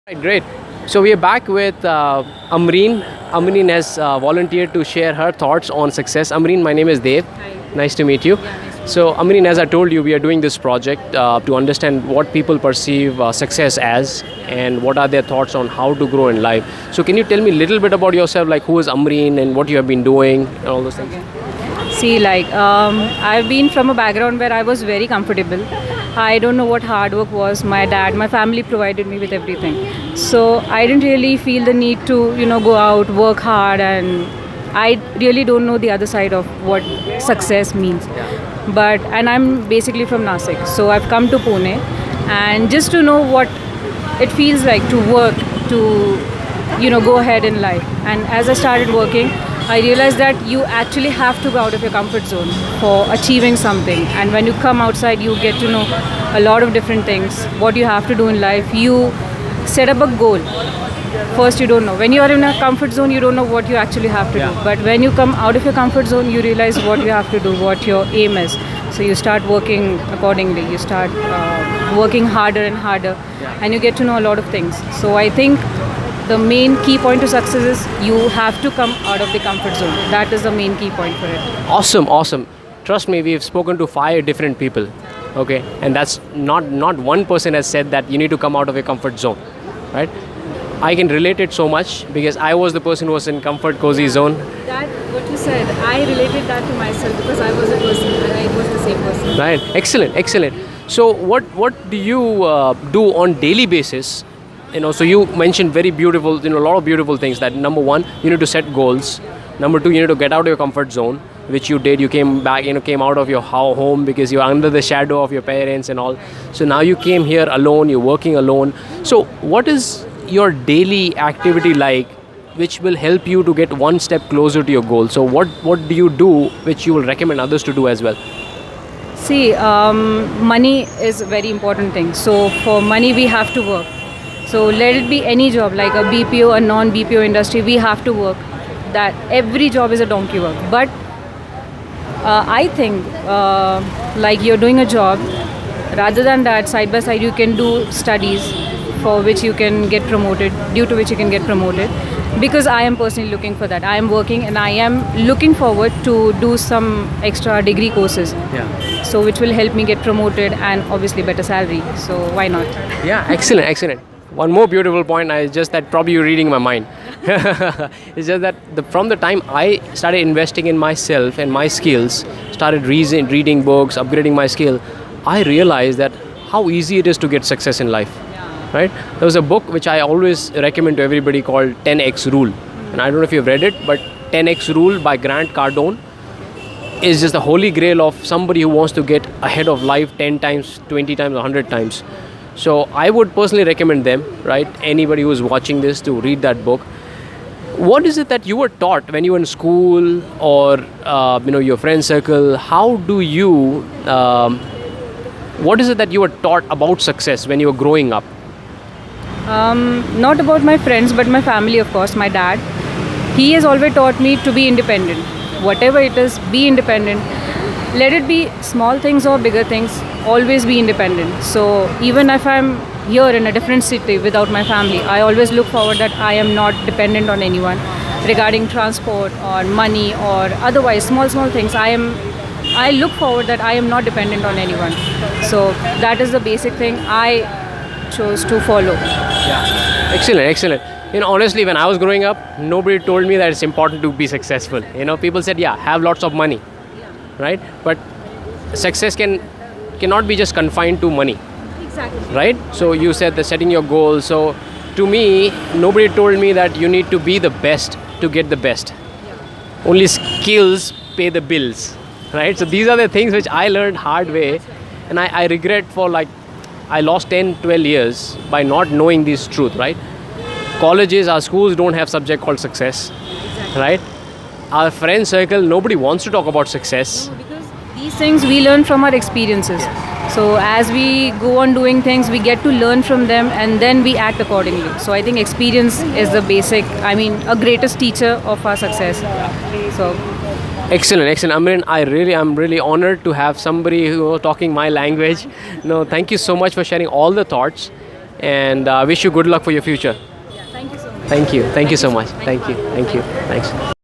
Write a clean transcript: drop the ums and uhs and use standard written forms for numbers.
Right, great. So we are back with Amreen. Amreen has volunteered to share her thoughts on success. Amreen, my name is Dev. Hi. Nice to meet you. Yeah, nice to meet So Amreen, as I told you, we are doing this project to understand what people perceive success as and what are their thoughts on how to grow in life. So can you tell me a little bit about yourself, like who is Amreen and what you have been doing and all those things? you. See, I've been from a background where I was very comfortable. I don't know what hard work was. My dad, my family provided me with everything. So I didn't really feel the need to, go out, work hard, and I really don't know the other side of what success means. And I'm basically from Nasik, so I've come to Pune, and just to know what it feels like to work, to go ahead in life. And as I started working, I realized that you actually have to go out of your comfort zone for achieving something. And when you come outside, you get to know a lot of different things, what you have to do in life. You set up a goal. First, you don't know. When you are in a comfort zone, you don't know what you actually have to do. But when you come out of your comfort zone, you realize what you have to do, what your aim is. So you start working accordingly. You start working harder and harder, and you get to know a lot of things. So I think the main key point to success is you have to come out of the comfort zone. That is the main key point for it. Awesome, awesome. Trust me, we've spoken to 5 different people. Okay, and that's not one person has said that you need to come out of your comfort zone, right? I can relate it so much because I was the person who was in comfort cozy zone. That what you said, I related that to myself because I was a person and I was the same person. Right. Excellent. Excellent. So what do you do on daily basis? So you mentioned very beautiful, a lot of beautiful things. That number one, you need to set goals. Number two, you need to get out of your comfort zone, which you did. You came back, came out of your home because you were under the shadow of your parents and all. So now you came here alone. You're working alone. So what is your daily activity like, which will help you to get one step closer to your goal? So what do you do, which you will recommend others to do as well? See, money is a very important thing. So for money, we have to work. So let it be any job, like a BPO, a non-BPO industry, we have to work. That every job is a donkey work. But I think like you're doing a job, rather than that, side by side, you can do studies for which you can get promoted, due to which you can get promoted. Because I am personally looking for that. I am working and I am looking forward to do some extra degree courses. Yeah. So which will help me get promoted and obviously better salary. So why not? Yeah, excellent, excellent. One more beautiful point is just that probably you're reading my mind. It's just that from the time I started investing in myself and my skills, started reading books, upgrading my skill, I realized that how easy it is to get success in life. Right? There was a book which I always recommend to everybody called 10x Rule. And I don't know if you've read it, but 10x Rule by Grant Cardone is just the holy grail of somebody who wants to get ahead of life 10 times, 20 times, 100 times. So I would personally recommend them, right? Anybody who is watching this to read that book. What is it that you were taught when you were in school or your friend circle? How do you? What is it that you were taught about success when you were growing up? Not about my friends, but my family, of course. My dad, he has always taught me to be independent. Whatever it is, be independent. Let it be small things or bigger things, always be independent. So even if I'm here in a different city without my family, I always look forward that I am not dependent on anyone regarding transport or money or otherwise small things. I look forward that I am not dependent on anyone. So that is the basic thing I chose to follow. Yeah. Excellent, excellent. Honestly, when I was growing up, nobody told me that it's important to be successful. People said, yeah, have lots of money, right? But success cannot be just confined to money. Exactly. Right? So you said the setting your goals. So to me, nobody told me that you need to be the best to get the best. Only skills pay the bills, right? So these are the things which I learned hard way, and I regret for I lost 10, 12 years by not knowing this truth, right? Colleges, our schools don't have subject called success, right? Our friend circle, nobody wants to talk about success. No, because these things we learn from our experiences. So as we go on doing things, we get to learn from them and then we act accordingly. So I think experience is the basic, a greatest teacher of our success. So Excellent, excellent. I'm really honored to have somebody who is talking my language. Thank you so much for sharing all the thoughts. and I wish you good luck for your future. Thank you so much. Thank you so much. Thank you. Thanks.